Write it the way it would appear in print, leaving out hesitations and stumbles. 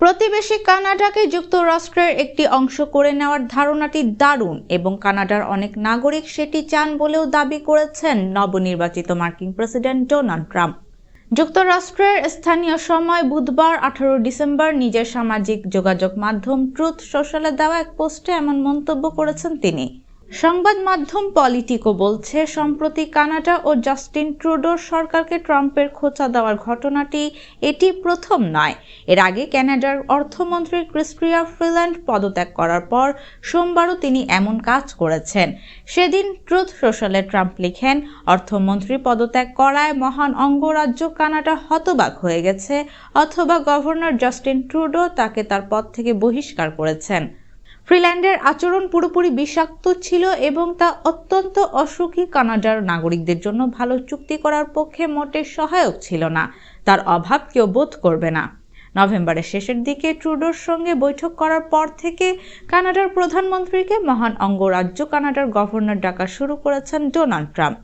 প্রতিবেশী কানাডাকে যুক্তরাষ্ট্রের একটি অংশ করে নেওয়ার ধারণাটি দারুণ এবং কানাডার অনেক নাগরিক সেটি চান বলেও দাবি করেছেন নবনির্বাচিত মার্কিন প্রেসিডেন্ট ডোনাল্ড ট্রাম্প। যুক্তরাষ্ট্রের স্থানীয় সময় বুধবার 18 ডিসেম্বর নিজের সামাজিক যোগাযোগ মাধ্যম ট্রুথ সোশ্যালে দেওয়া এক পোস্টে এমন মন্তব্য করেছেন তিনি। সংবাদ মাধ্যম পলিটিকো বলছে, সম্প্রতি কানাডা ও জাস্টিন ট্রুডোর সরকারকে ট্রাম্পের খোঁচা দেওয়ার ঘটনাটি এটি প্রথম নয়। এর আগে কানাডার অর্থমন্ত্রী ক্রিস্টিয়া ফ্রিল্যান্ড পদত্যাগ করার পর সোমবারও তিনি এমন কাজ করেছেন। সেদিন ট্রুথ সোশ্যালে ট্রাম্প লিখেন, অর্থমন্ত্রী পদত্যাগ করায় মহান অঙ্গরাজ্য কানাডা হতবাক হয়ে গেছে, অথবা গভর্নর জাস্টিন ট্রুডো তাকে তার পদ থেকে বহিষ্কার করেছেন। ফ্রিল্যান্ডের আচরণ পুরোপুরি বিষাক্ত ছিল এবং তা অত্যন্ত অসুখী, কানাডার নাগরিকদের জন্য ভালো চুক্তি করার পক্ষে মোটে সহায়ক ছিল না, তার অভাব কেউ বোধ করবে না। নভেম্বরের শেষের দিকে ট্রুডোর সঙ্গে বৈঠক করার পর থেকে কানাডার প্রধানমন্ত্রীকে মহান অঙ্গরাজ্য কানাডার গভর্নর ডাকা শুরু করেছেন ডোনাল্ড ট্রাম্প।